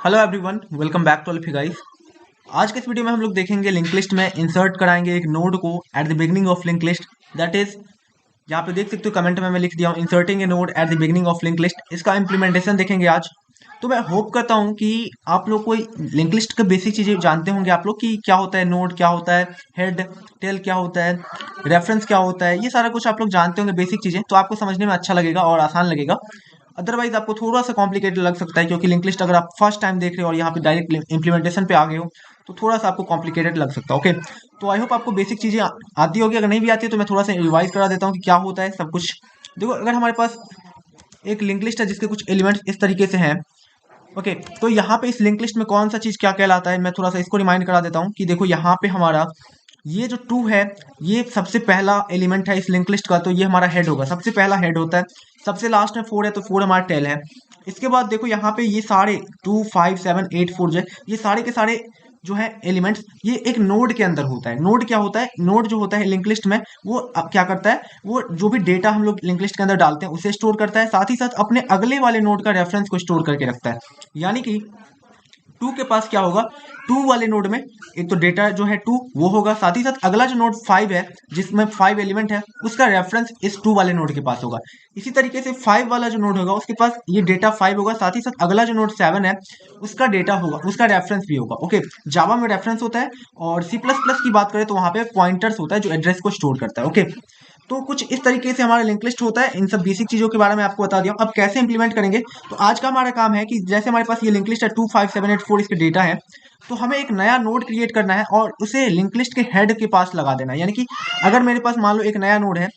Hello everyone, welcome back to Alfy guys. आज के इस वीडियो में हम लोग देखेंगे लिंक लिस्ट में इंसर्ट कराएंगे एक नोड को at the beginning of link list. That is यहाँ पे देख सकते हो कमेंट में मैं लिख दिया हूँ inserting A node at the beginning of link list. इसका इम्प्लीमेंटेशन देखेंगे आज। तो मैं होप करता हूँ कि आप लोग कोई लिंक लिस्ट के बेसिक चीजें जानते होंगे आप लोग कि क्या होता है नोड, क्या होता है हेड, टेल क्या होता है, रेफरेंस क्या होता है। ये सारा कुछ आप लोग जानते होंगे बेसिक चीजें, तो आपको समझने में अच्छा लगेगा और आसान लगेगा। अदरवाइज आपको थोड़ा सा कॉम्प्लिकेटेड लग सकता है क्योंकि लिंक लिस्ट अगर आप फर्स्ट टाइम देख रहे हो और यहाँ पे डायरेक्ट इंप्लीमेंटेशन पे आ गए हो तो थोड़ा सा आपको कॉम्प्लिकेटेड लग सकता है। ओके, तो आई होप आपको बेसिक चीजें आती होगी। अगर नहीं भी आती है तो मैं थोड़ा सा रिवाइज करा देता हूँ कि क्या होता है सब कुछ। देखो, अगर हमारे पास एक लिंक लिस्ट है जिसके कुछ एलिमेंट्स इस तरीके से हैं। ओके, तो यहाँ पे इस लिंक लिस्ट में कौन सा चीज क्या कहलाता है, मैं थोड़ा सा इसको रिमाइंड करा देता हूँ कि देखो यहाँ पे हमारा ये जो टू है ये सबसे पहला एलिमेंट है इस लिंक लिस्ट का, तो ये हमारा हेड होगा, सबसे पहला हेड होता है। सबसे लास्ट में फोर है तो फोर हमारा टेल है। इसके बाद देखो यहाँ पे ये सारे 2 5 7 8 4 जो है ये सारे के सारे जो है एलिमेंट्स ये एक नोड के अंदर होता है। नोड क्या होता है, नोड जो होता है लिंक लिस्ट में वो क्या करता है, वो जो भी डेटा हम लोग लिंक लिस्ट के अंदर डालते हैं उसे स्टोर करता है, साथ ही साथ अपने अगले वाले नोड का रेफरेंस को स्टोर करके रखता है। यानी कि टू के पास क्या होगा, टू वाले नोड में एक तो डेटा जो है टू वो होगा, साथ ही साथ अगला जो नोड फाइव है जिसमें फाइव एलिमेंट है उसका रेफरेंस इस टू वाले नोड के पास होगा। इसी तरीके से फाइव वाला जो नोड होगा उसके पास ये डेटा फाइव होगा, साथ ही साथ अगला जो नोड सेवन है उसका डेटा होगा, उसका रेफरेंस भी होगा। ओके, जावा में रेफरेंस होता है और सी प्लस प्लस की बात करें तो वहां पे पॉइंटर्स होता है जो एड्रेस को स्टोर करता है। ओके, तो कुछ इस तरीके से हमारा लिंक लिस्ट होता है। इन सब बेसिक चीजों के बारे में आपको बता दिया। अब कैसे इंप्लीमेंट करेंगे, तो आज का हमारा काम है कि जैसे हमारे पास ये लिंक लिस्ट है 2 5 7 8 4 इसके डेटा है, तो हमें एक नया नोड क्रिएट करना है और उसे लिंक लिस्ट के हेड के पास लगा देना है। यानी कि अगर मेरे पास मान लो एक नया नोड है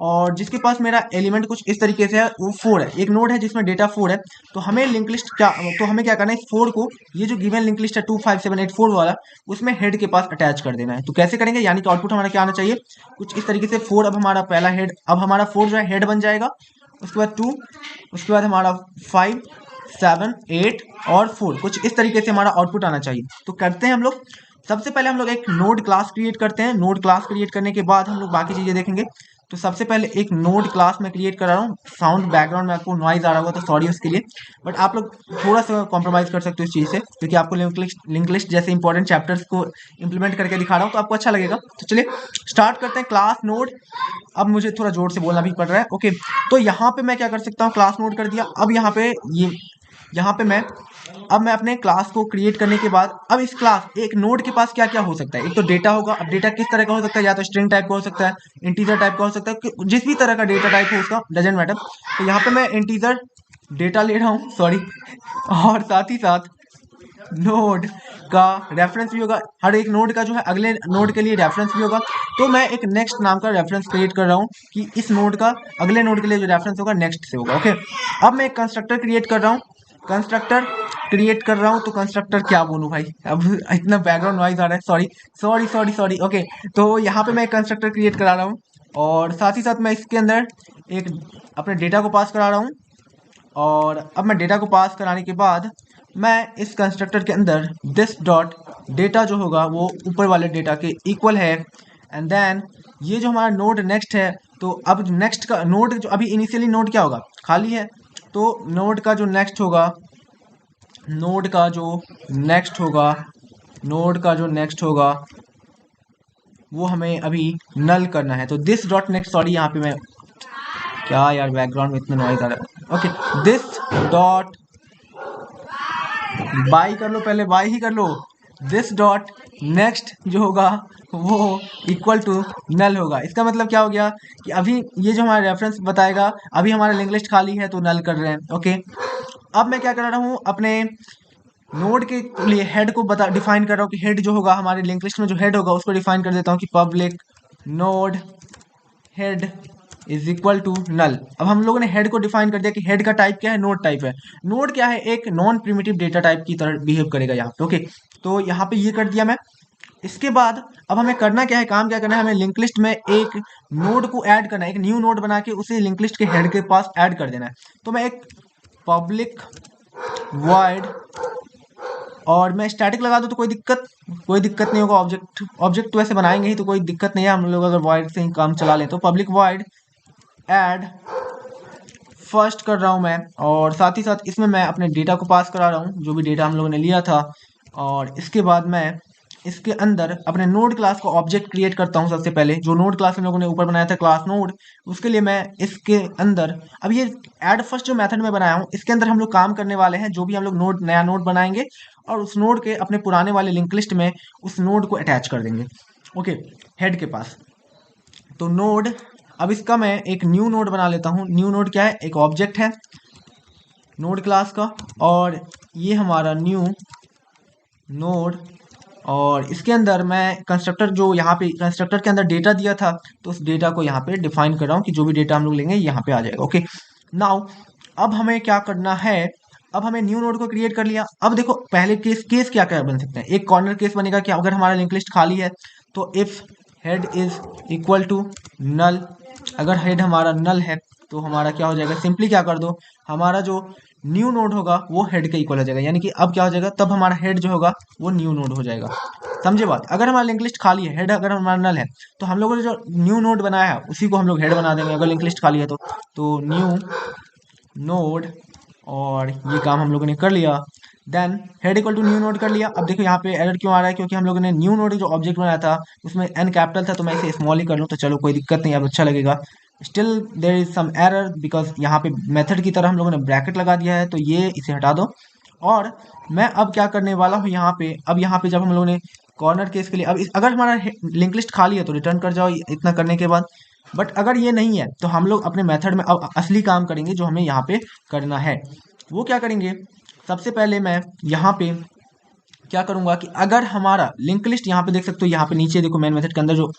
और जिसके पास मेरा एलिमेंट कुछ इस तरीके से है, वो फोर है, एक नोड है जिसमें डेटा फोर है, तो हमें लिंक लिस्ट क्या, तो हमें क्या करना है, इस फोर को, ये जो गिवन लिंक लिस्ट है 2 5 7 8 4 वाला, उसमें हेड के पास अटैच कर देना है। तो कैसे करेंगे, यानी कि आउटपुट हमारा क्या आना चाहिए, कुछ इस तरीके से फोर, अब हमारा पहला हेड, अब हमारा फोर जो है हेड बन जाएगा, उसके बाद टू, उसके बाद हमारा 5 7 8 और फोर, कुछ इस तरीके से हमारा आउटपुट आना चाहिए। तो करते हैं हम लोग, सबसे पहले हम लोग एक नोड क्लास क्रिएट करते हैं। नोड क्लास क्रिएट करने के बाद हम लोग बाकी चीजें देखेंगे। तो सबसे पहले एक नोड क्लास में क्रिएट कर रहा हूँ। साउंड बैकग्राउंड में आपको नॉइज आ रहा होगा तो सॉरी उसके लिए, बट आप लोग थोड़ा सा कॉम्प्रोमाइज कर सकते हो इस चीज से क्योंकि आपको लिंक लिस्ट जैसे इंपॉर्टेंट चैप्टर्स को इंप्लीमेंट करके दिखा रहा हूँ तो आपको अच्छा लगेगा। तो चलिए स्टार्ट करते हैं क्लास नोड। अब मुझे थोड़ा जोर से बोलना भी पड़ रहा है। ओके, तो यहाँ पे मैं क्या कर सकता हूँ, क्लास नोड कर दिया। अब यहाँ पे ये, यहाँ पे मैं, अब मैं अपने क्लास को क्रिएट करने के बाद अब इस क्लास एक नोड के पास क्या क्या हो सकता है, एक तो डेटा होगा। अब डेटा किस तरह का हो सकता है, या तो स्ट्रिंग टाइप का हो सकता है, इंटीजर टाइप का हो सकता है, जिस भी तरह का डेटा टाइप हो उसका डजेंट मैटर। तो यहाँ पे मैं इंटीजर डेटा ले रहा हूँ, सॉरी, और साथ ही साथ नोड का रेफरेंस भी होगा। हर एक नोड का जो है अगले नोड के लिए रेफरेंस भी होगा। तो मैं एक नेक्स्ट नाम का रेफरेंस क्रिएट कर रहा हूँ कि इस नोड का अगले नोड के लिए जो रेफरेंस होगा नेक्स्ट से होगा। ओके, अब मैं एक कंस्ट्रक्टर क्रिएट कर रहा हूँ, कंस्ट्रक्टर क्रिएट कर रहा हूँ। तो कंस्ट्रक्टर क्या बोलूँ भाई, अब इतना बैकग्राउंड नॉइज आ रहा है, sorry sorry sorry sorry. Okay, तो यहाँ पे मैं एक कंस्ट्रक्टर क्रिएट करा रहा हूँ और साथ ही साथ मैं इसके अंदर एक अपने डेटा को पास करा रहा हूँ। और अब मैं डेटा को पास कराने के बाद मैं इस कंस्ट्रक्टर के अंदर दिस डॉट डेटा जो होगा वो ऊपर वाले डेटा के इक्वल है। एंड देन ये जो हमारा नोड नेक्स्ट है, तो अब नेक्स्ट का नोड जो अभी इनिशियली नोड क्या होगा, खाली है, तो नोड का जो नेक्स्ट होगा, नोड का जो नेक्स्ट होगा, नोड का जो नेक्स्ट होगा वो हमें अभी नल करना है। तो दिस डॉट नेक्स्ट, सॉरी यहाँ पे मैं, क्या यार बैकग्राउंड में इतना नॉइज आ रहा है। ओके, दिस डॉट, बाई कर लो, पहले बाई ही कर लो, दिस डॉट नेक्स्ट जो होगा वो इक्वल टू नल होगा। इसका मतलब क्या हो गया कि अभी ये जो हमारा रेफरेंस बताएगा, अभी हमारा लिंक लिस्ट खाली है तो नल कर रहे हैं। ओके, अब मैं क्या कर रहा हूँ, अपने नोड के लिए हेड को बता डिफाइन कर रहा हूँ कि हेड जो होगा हमारे लिंक लिस्ट में जो हेड होगा उसको डिफाइन कर देता हूँ कि public node head is equal to null. अब हम लोगों ने हेड को डिफाइन कर दिया कि हेड का टाइप क्या है, नोड टाइप है। नोड क्या है, एक नॉन प्रिमिटिव डेटा टाइप की तरह बिहेव करेगा यहाँ पे। ओके, तो यहाँ पे ये कर दिया मैं। इसके बाद अब हमें करना क्या है, काम क्या करना है, हमें लिंक लिस्ट में एक नोड को ऐड करना है, एक न्यू नोड बना के उसे लिंक लिस्ट के हेड के पास ऐड कर देना है। तो मैं एक पब्लिक वॉइड, और मैं स्टैटिक लगा दूँ तो कोई दिक्कत नहीं होगा। ऑब्जेक्ट तो वैसे बनाएंगे ही तो कोई दिक्कत नहीं है, हम लोग अगर वॉइड से ही काम चला लें। तो पब्लिक वॉइड ऐड फर्स्ट कर रहा हूँ मैं, और साथ ही साथ इसमें मैं अपने डेटा को पास करा रहा हूँ, जो भी डेटा हम लोगों ने लिया था। और इसके बाद मैं इसके अंदर अपने नोड क्लास का ऑब्जेक्ट क्रिएट करता हूँ। सबसे पहले जो नोड क्लास हम लोगों ने ऊपर बनाया था क्लास नोड, उसके लिए मैं इसके अंदर अब ये ऐड फर्स्ट जो मेथड में बनाया हूँ, इसके अंदर हम लोग काम करने वाले हैं। जो भी हम लोग नोड नया नोड बनाएंगे और उस नोड के अपने पुराने वाले लिंक लिस्ट में उस नोड को अटैच कर देंगे, ओके, हेड के पास। तो नोड, अब इसका मैं एक न्यू नोड बना लेता हूँ। न्यू नोड क्या है? एक ऑब्जेक्ट है नोड क्लास का, और ये हमारा न्यू नोड, और इसके अंदर मैं कंस्ट्रक्टर, जो यहाँ पे कंस्ट्रक्टर के अंदर डेटा दिया था, तो उस डेटा को यहाँ पे डिफाइन कर रहा हूँ कि जो भी डेटा हम लोग लेंगे यहाँ पे आ जाएगा। ओके, नाउ अब हमें क्या करना है? अब हमें न्यू नोड को क्रिएट कर लिया। अब देखो पहले केस क्या क्या बन सकते हैं। एक कॉर्नर केस बनेगा कि अगर हमारा लिंक लिस्ट खाली है तो if head is equal to null. अगर हेड हमारा नल है तो हमारा क्या हो जाएगा? सिंपली क्या कर दो, हमारा जो न्यू नोड होगा वो हेड के इक्वल हो जाएगा। यानी कि अब क्या हो जाएगा, तब हमारा हेड जो होगा वो न्यू नोड हो जाएगा। समझे बात? अगर हमारा लिंक लिस्ट खाली है, हेड अगर हमारा नल है, तो हम लोगों ने जो न्यू नोड बनाया है उसी को हम लोग हेड बना देंगे। अगर लिंक लिस्ट खाली है तो न्यू नोड, और ये काम हम लोगों ने कर लिया। Then head equal to new node कर लिया। अब देखो यहाँ पे एरर क्यों आ रहा है, क्योंकि हम लोगों ने न्यू नोड जो ऑब्जेक्ट बनाया था उसमें एन कैपिटल था, तो मैं इसे स्मॉल ही कर लूँ तो चलो कोई दिक्कत नहीं, अब अच्छा लगेगा। Still there is some error because यहाँ पे मेथड की तरह हम लोगों ने ब्रैकेट लगा दिया है, तो ये इसे हटा दो। और मैं अब क्या करने वाला हूँ यहाँ पे, अब यहाँ पे जब हम लोगों ने कॉर्नर केस के लिए, अब अगर हमारा लिंक लिस्ट खाली है तो रिटर्न कर जाओ इतना करने के बाद। बट अगर ये नहीं है तो हम लोग अपने मेथड में अब असली काम करेंगे जो हमें यहाँ पे करना है। वो क्या करेंगे? सबसे पहले मैं यहाँ पे क्या करूँगा कि अगर हमारा लिंक लिस्ट, यहाँ पे देख सकते हो, यहाँ पे नीचे देखो मेन मेथड के अंदर जो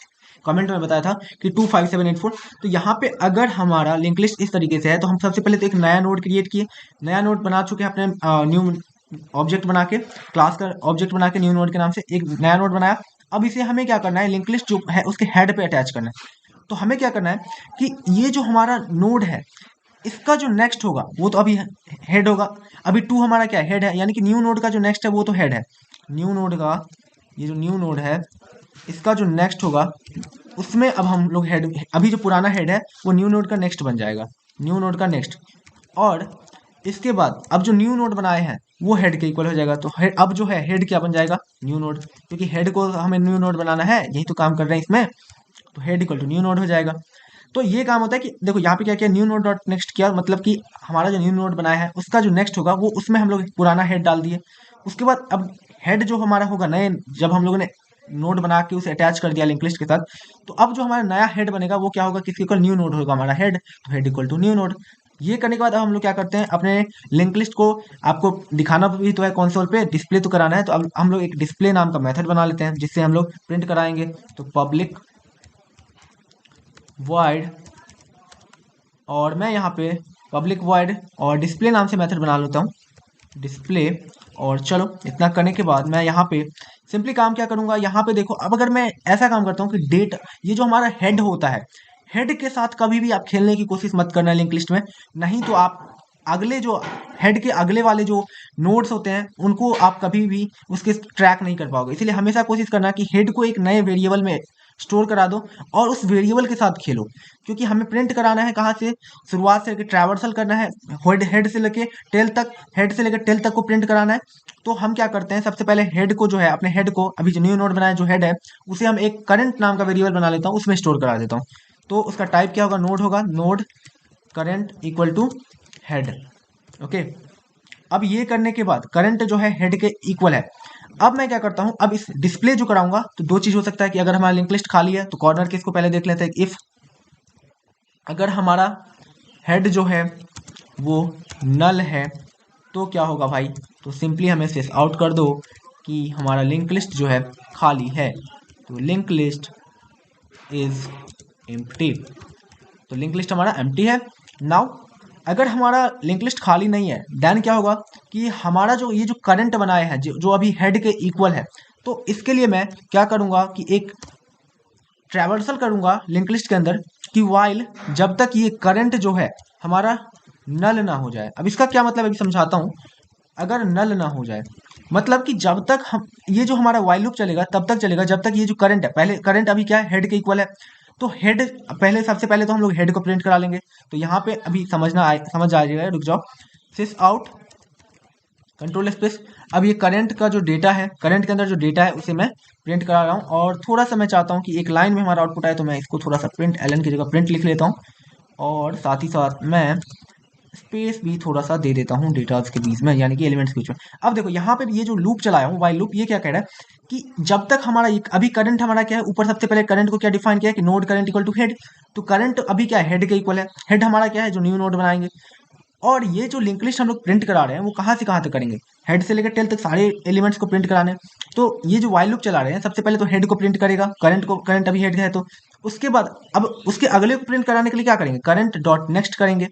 कमेंट में बताया था कि 25784, तो यहाँ पे अगर हमारा लिंक लिस्ट इस तरीके से है तो हम सबसे पहले तो एक नया नोड क्रिएट किए, नया नोड बना चुके हैं अपने न्यू ऑब्जेक्ट बना के, क्लास का ऑब्जेक्ट बना के न्यू नोड के नाम से एक नया नोड बनाया। अब इसे हमें क्या करना है? लिंक लिस्ट जो है उसके हेड पे अटैच करना है। तो हमें क्या करना है कि ये जो हमारा नोड है इसका जो नेक्स्ट होगा वो तो अभी हेड होगा। अभी 2 हमारा क्या है? हेड है, यानी कि न्यू नोड का जो नेक्स्ट है वो तो हेड है। न्यू नोड का ये जो न्यू नोड है इसका जो नेक्स्ट होगा उसमें अब हम लोग हेड, अभी जो पुराना हेड है वो न्यू नोड का नेक्स्ट बन जाएगा, न्यू नोड का नेक्स्ट। और इसके बाद अब जो न्यू नोड बनाए हैं वो हेड के इक्वल हो जाएगा। तो अब जो है हेड क्या बन जाएगा? न्यू नोड, क्योंकि हेड को हमें न्यू नोड बनाना है, यही तो काम कर रहे हैं इसमें, तो head equal to new node हो जाएगा। तो ये काम होता है कि देखो यहाँ पे क्या किया, न्यू नोड डॉट नेक्स्ट किया, मतलब कि हमारा जो न्यू नोड बनाया है उसका जो नेक्स्ट होगा वो उसमें हम लोग पुराना हेड डाल दिए। उसके बाद अब हेड जो हमारा होगा नए, जब हम लोगों ने नोड बना के उसे अटैच कर दिया लिंक लिस्ट के साथ, तो अब जो हमारा नया हेड बनेगा वो क्या होगा? किसके इक्वल? न्यू नोड होगा हमारा हेड, तो head equal to new node. ये करने के बाद अब हम लोग क्या करते हैं, अपने लिंक लिस्ट को आपको दिखाना भी तो है कंसोल पे, डिस्प्ले तो कराना है, तो अब हम लोग एक डिस्प्ले नाम का मेथड बना लेते हैं जिससे हम लोग प्रिंट कराएंगे। तो पब्लिक वॉइड, और मैं यहाँ पे पब्लिक वॉइड और डिस्प्ले नाम से मेथड बना लेता हूँ, डिस्प्ले। और चलो इतना करने के बाद मैं यहाँ पे सिंपली काम क्या करूँगा, यहाँ पे देखो, अब अगर मैं ऐसा काम करता हूँ कि डेट, ये जो हमारा हेड होता है, हेड के साथ कभी भी आप खेलने की कोशिश मत करना लिंक लिस्ट में, नहीं तो आप अगले जो हेड के अगले वाले जो नोड्स होते हैं उनको आप कभी भी उसके ट्रैक नहीं कर पाओगे। इसलिए हमेशा कोशिश करना कि हेड को एक नए वेरिएबल में स्टोर करा दो और उस वेरिएबल के साथ खेलो, क्योंकि हमें प्रिंट कराना है कहाँ से? शुरुआत से लेकर ट्रैवर्सल करना है, हेड से लेके टेल तक, हेड से लेकर टेल तक को प्रिंट कराना है। तो हम क्या करते हैं, सबसे पहले हेड को जो है, अपने हेड को, अभी जो न्यू नोड बनाया जो हेड है उसे हम एक करंट नाम का वेरिएबल बना लेता हूँ, उसमें स्टोर करा देता हूँ। तो उसका टाइप क्या होगा? नोड होगा, node current equal to head. Okay, अब ये करने के बाद करंट जो है हेड के इक्वल है। अब मैं क्या करता हूं, अब इस डिस्प्ले जो कराऊंगा तो दो चीज हो सकता है कि अगर हमारा लिंक लिस्ट खाली है तो कॉर्नर केस को पहले देख लेते हैं। इफ अगर हमारा हेड जो है वो नल है तो क्या होगा भाई? तो सिंपली हमें सिस आउट कर दो कि हमारा लिंक लिस्ट जो है खाली है, तो लिंक लिस्ट इज एम्प्टी। तो लिंक लिस्ट हमारा एम्प्टी है। नाउ अगर हमारा लिंक लिस्ट खाली नहीं है देन क्या होगा कि हमारा जो ये जो करंट बनाया है जो अभी हेड के इक्वल है, तो इसके लिए मैं क्या करूंगा कि एक ट्रैवर्सल करूंगा लिंक लिस्ट के अंदर कि वाइल, जब तक ये करंट जो है हमारा नल ना हो जाए। अब इसका क्या मतलब है, अभी समझाता हूँ। अगर नल ना हो जाए मतलब कि जब तक हम, ये जो हमारा वाइल लूप चलेगा तब तक चलेगा जब तक ये जो करंट है, पहले करंट अभी क्या है? हेड के इक्वल है। तो हेड पहले, सबसे पहले तो हम लोग हेड को प्रिंट करा लेंगे। तो यहाँ पे अभी समझ आ जाएगा, रुक जाओ। सिस आउट कंट्रोल स्पेस। अब ये करंट का जो डेटा है, करंट के अंदर जो डेटा है उसे मैं प्रिंट करा रहा हूँ। और थोड़ा सा मैं चाहता हूँ कि एक लाइन में हमारा आउटपुट आए, तो मैं इसको थोड़ा सा प्रिंट एलन की जगह प्रिंट लिख लेता हूँ। और साथ ही साथ मैं स्पेस भी थोड़ा सा दे देता हूँ डेटाज के बीच में, यानी कि एलिमेंट्स के बीच में। अब देखो यहाँ पे भी ये जो लूप चलाया हूँ, वाइल लूप, ये क्या कह रहा है कि जब तक हमारा अभी करंट हमारा क्या है, ऊपर सबसे पहले करंट को क्या डिफाइन किया है कि node current equal to head. तो करंट अभी क्या है, हेड के इक्वल है। हेड हमारा क्या है, जो न्यू नोड बनाएंगे। और ये जो लिंक लिस्ट हम लोग प्रिंट करा रहे हैं वो कहाँ से कहाँ तक करेंगे, हेड से लेकर टेल तक सारे एलिमेंट्स को प्रिंट कराने हैं। तो ये जो वाइल लूप चला रहे हैं, सबसे पहले तो हेड को प्रिंट करेगा, करंट को, करंट अभी हेड है तो उसके बाद अब उसके अगले को प्रिंट कराने के लिए क्या करेंगे, करंट डॉट नेक्स्ट करेंगे।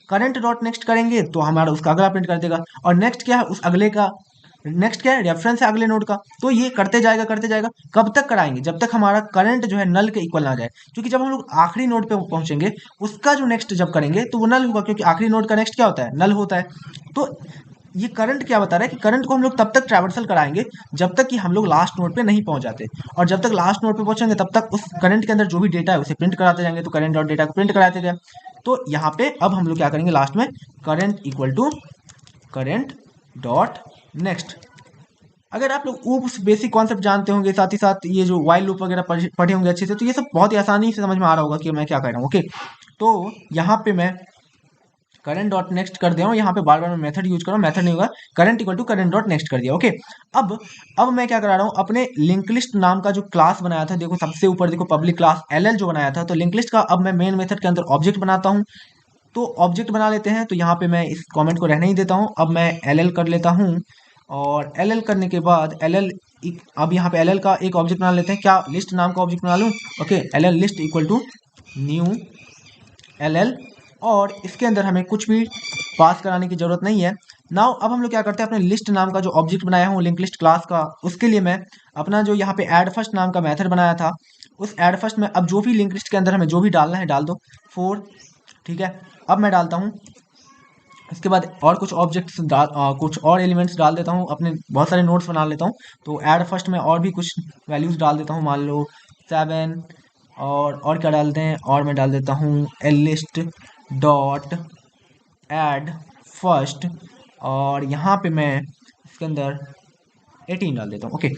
करंट डॉट नेक्स्ट करेंगे तो हमारा उसका अगला प्रिंट कर देगा। और नेक्स्ट क्या है, उस अगले का नेक्स्ट क्या है, रेफरेंस है अगले नोड का। तो ये करते जाएगा करते जाएगा। कब तक कराएंगे, जब तक हमारा करंट जो है नल के इक्वल ना जाए। क्योंकि जब हम लोग आखिरी नोड पे पहुंचेंगे, उसका जो नेक्स्ट जब करेंगे तो वो नल होगा, क्योंकि आखिरी नोड का नेक्स्ट क्या होता है, नल होता है। तो ये करंट क्या बता रहा है कि करंट को हम लोग तब तक ट्रैवर्सल कराएंगे जब तक कि हम लोग लास्ट नोड पे नहीं पहुंच जाते। और जब तक लास्ट नोड पे पहुंचेंगे तब तक उस करंट के अंदर जो भी डेटा है उसे प्रिंट कराते जाएंगे। तो करंट डॉट डेटा को प्रिंट कराते जाए। तो यहाँ पे अब हम लोग क्या करेंगे, लास्ट में current equal to current dot next. अगर आप लोग ऊप्स बेसिक कॉन्सेप्ट जानते होंगे, साथ ही साथ ये जो वाइल लूप वगैरह पढ़े होंगे अच्छे से, तो ये सब बहुत ही आसानी से समझ में आ रहा होगा कि मैं क्या कर रहा हूँ। ओके, तो यहाँ पे मैं करंट डॉट नेक्स्ट कर दिया हूँ। यहाँ पे बार बार मैं मेथड यूज कर रहा हूँ, मेथड नहीं होगा, current equal to current dot next कर दिया। ओके, अब मैं क्या करा रहा हूँ, अपने लिंक लिस्ट नाम का जो क्लास बनाया था, देखो सबसे ऊपर देखो पब्लिक क्लास एल जो बनाया था, तो लिंक लिस्ट का अब मैं मेन मेथड के अंदर ऑब्जेक्ट बनाता हूँ। तो ऑब्जेक्ट बना लेते हैं। तो यहाँ पे मैं इस कमेंट को रहने ही देता हूँ। अब मैं एल कर लेता हूँ। और एल करने के बाद अब यहाँ पे एल का एक ऑब्जेक्ट बना लेते हैं। क्या लिस्ट नाम का ऑब्जेक्ट बना लूँ। Okay, L list equal to new L. और इसके अंदर हमें कुछ भी पास कराने की जरूरत नहीं है। नाउ अब हम लोग क्या करते हैं, अपने लिस्ट नाम का जो ऑब्जेक्ट बनाया हूँ लिंक लिस्ट क्लास का, उसके लिए मैं अपना जो यहाँ पे ऐड फर्स्ट नाम का मेथड बनाया था, उस ऐड फर्स्ट में अब जो भी लिंक लिस्ट के अंदर हमें जो भी डालना है डाल दो, 4। ठीक है, अब मैं डालता हूँ। इसके बाद और कुछ ऑब्जेक्ट्स कुछ और एलिमेंट्स डाल देता हूँ, अपने बहुत सारे नोट्स बना लेता हूँ। तो ऐड फर्स्ट में और भी कुछ वैल्यूज डाल देता हूँ, मान लो 7। और क्या डालते हैं, और मैं डाल देता हूँ L list dot add first. और यहाँ पे मैं इसके अंदर 18 डाल देता हूँ। ओके,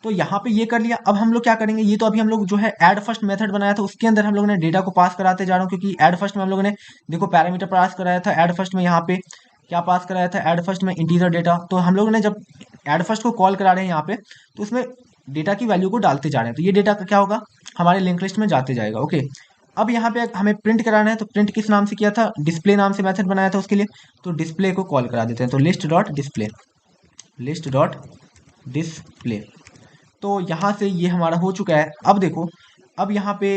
तो यहाँ पे ये कर लिया। अब हम लोग क्या करेंगे, ये तो अभी हम लोग जो है ऐड फर्स्ट मेथड बनाया था उसके अंदर हम लोगों ने डेटा को पास कराते जा रहा हूँ। क्योंकि ऐड फर्स्ट में हम लोगों ने देखो पैरामीटर पास कराया था, ऐड फर्स्ट में यहाँ पे क्या पास कराया था, ऐड फर्स्ट में इंटीजर डेटा। तो हम लोगों ने जब ऐड फर्स्ट को कॉल करा रहे हैं यहाँ पे, तो उसमें डेटा की वैल्यू को डालते जा रहे हैं। तो ये डेटा का क्या होगा, हमारे लिंक लिस्ट में जाते जाएगा। ओके, अब यहाँ पे हमें प्रिंट कराना है। तो प्रिंट किस नाम से किया था, डिस्प्ले नाम से मेथड बनाया था उसके लिए। तो डिस्प्ले को कॉल करा देते हैं। तो list dot display, list dot display. तो यहाँ से ये हमारा हो चुका है। अब देखो, अब यहाँ पे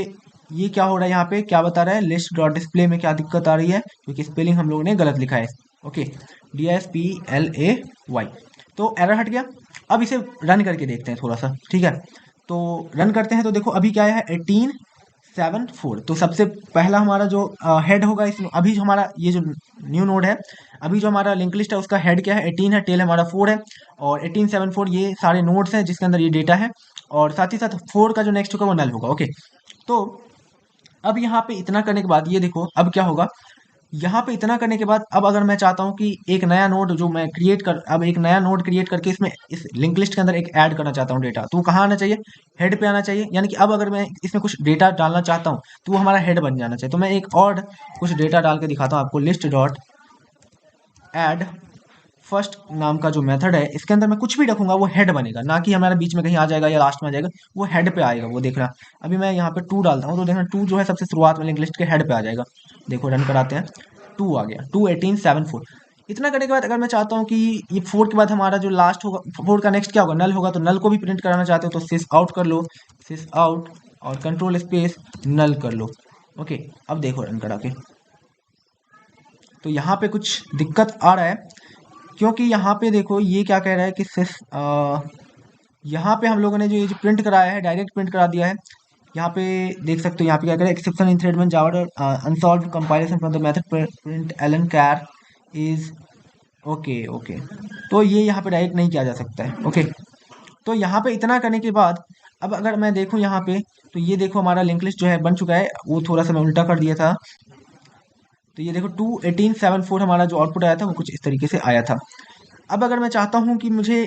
ये क्या हो रहा है, यहाँ पे क्या बता रहा है, लिस्ट डॉट डिस्प्ले में क्या दिक्कत आ रही है, क्योंकि स्पेलिंग हम लोगों ने गलत लिखा है। Okay, DISPLAY। तो एरर हट गया। अब इसे रन करके देखते हैं थोड़ा सा। ठीक है, तो रन करते हैं। तो देखो अभी क्या है, 1874। तो सबसे पहला हमारा जो हेड होगा इसमें, अभी जो हमारा ये जो न्यू नोड है, अभी जो हमारा लिंक लिस्ट है उसका हेड क्या है, 18 है, टेल हमारा 4 है। और 1874 ये सारे नोड्स हैं जिसके अंदर ये डेटा है। और साथ ही साथ 4 का जो नेक्स्ट होगा वो नल होगा। ओके, तो अब यहाँ पे इतना करने के बाद ये देखो अब क्या होगा, यहाँ पे इतना करने के बाद अब अगर मैं चाहता हूँ कि एक नया नोड जो मैं अब एक नया नोड क्रिएट करके इसमें इस लिंक लिस्ट के अंदर एक ऐड करना चाहता हूँ डेटा, तो वो कहाँ आना चाहिए, हेड पे आना चाहिए। यानी कि अब अगर मैं इसमें कुछ डेटा डालना चाहता हूँ तो वो हमारा हेड बन जाना चाहिए। तो मैं एक और कुछ डेटा डाल के दिखाता हूँ आपको। लिस्ट डॉट ऐड फर्स्ट नाम का जो मेथड है, इसके अंदर मैं कुछ भी रखूंगा वो हेड बनेगा, ना कि हमारा बीच में कहीं आ जाएगा या लास्ट में आ जाएगा, वो हेड पे आएगा। वो देखना, अभी मैं यहाँ पे 2 डालता हूँ तो देखना 2 जो है सबसे शुरुआत में लिंक लिस्ट के हेड पे आ जाएगा। देखो रन कराते हैं, 2 आ गया, 21874। इतना करने के बाद अगर मैं चाहता हूँ कि ये 4 के बाद हमारा जो लास्ट होगा, 4 का नेक्स्ट क्या होगा, नल होगा। तो नल को भी प्रिंट कराना चाहते हो तो सिस आउट कर लो, सिस आउट और कंट्रोल स्पेस नल कर लो। ओके, अब देखो रन करा के, तो यहाँ पे कुछ दिक्कत आ रहा है। क्योंकि यहाँ पे देखो ये क्या कह रहा है कि सिर्फ यहाँ पे हम लोगों ने जो ये जो प्रिंट कराया है डायरेक्ट प्रिंट करा दिया है। यहाँ पे देख सकते हो, यहाँ पे क्या करें, exception in thread main Java unsolved compilation from the method println care is okay. Okay, तो ये यहाँ पे डायरेक्ट नहीं किया जा सकता है। ओके, तो यहाँ पे इतना करने के बाद अब अगर मैं देखूँ यहाँ पे तो ये देखो हमारा लिंक लिस्ट जो है बन चुका है, वो थोड़ा सा मैं उल्टा कर दिया था। तो ये देखो 21874 हमारा जो आउटपुट आया था वो कुछ इस तरीके से आया था। अब अगर मैं चाहता हूँ कि मुझे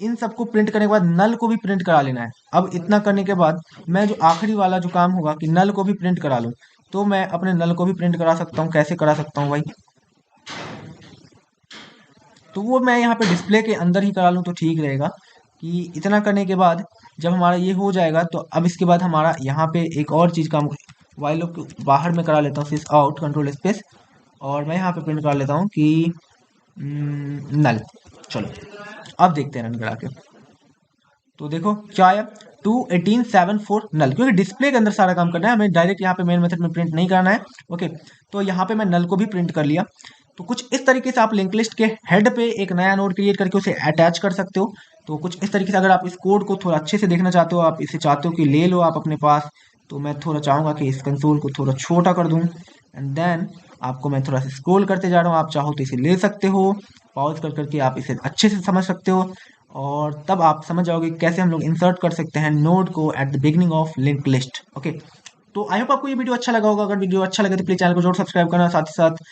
इन सबको प्रिंट करने के बाद नल को भी प्रिंट करा लेना है, अब इतना करने के बाद मैं जो आखिरी वाला जो काम होगा कि नल को भी प्रिंट करा लूँ, तो मैं अपने नल को भी प्रिंट करा सकता हूँ। कैसे करा सकता हूँ भाई? तो वो मैं यहाँ पे डिस्प्ले के अंदर ही करा लूँ तो ठीक रहेगा। कि इतना करने के बाद जब हमारा ये हो जाएगा तो अब इसके बाद हमारा यहाँ पे एक और चीज़ काम वाइल लूप के बाहर में करा लेता हूँ, सिस आउट कंट्रोल स्पेस, और मैं यहाँ पे प्रिंट करा लेता हूँ कि नल। चलो अब देखते हैं रन करा के। तो देखो क्या आया, 21874 नल, क्योंकि डिस्प्ले के अंदर सारा काम करना है, हमें डायरेक्ट यहाँ पे मेन मेथड में प्रिंट नहीं करना है। ओके, तो यहाँ पे मैं नल को भी प्रिंट कर लिया। तो कुछ इस तरीके से आप लिंक लिस्ट के हेड पे एक नया नोड क्रिएट करके उसे अटैच कर सकते हो। तो कुछ इस तरीके से अगर आप इस कोड को थोड़ा अच्छे से देखना चाहते हो, आप इसे चाहते हो कि ले लो आप अपने पास, तो मैं थोड़ा चाहूँगा कि इस कंसोल को थोड़ा छोटा कर दूँ, एंड देन आपको मैं थोड़ा सा स्क्रॉल करते जा रहा हूँ। आप चाहो तो इसे ले सकते हो, पॉज कर करके आप इसे अच्छे से समझ सकते हो, और तब आप समझ जाओगे कैसे हम लोग इंसर्ट कर सकते हैं नोड को at the beginning of link list. Okay, तो आई होप आपको ये वीडियो अच्छा लगा होगा। अगर वीडियो अच्छा लगे तो प्लीज चैनल को जरूर सब्सक्राइब करना, साथ ही साथ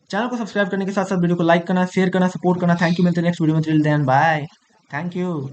चैनल को सब्सक्राइब करने के साथ साथ वीडियो को लाइक करना, शेयर करना, सपोर्ट करना। थैंक यू, मिलते हैं नेक्स्ट वीडियो में। Till then bye, thank you.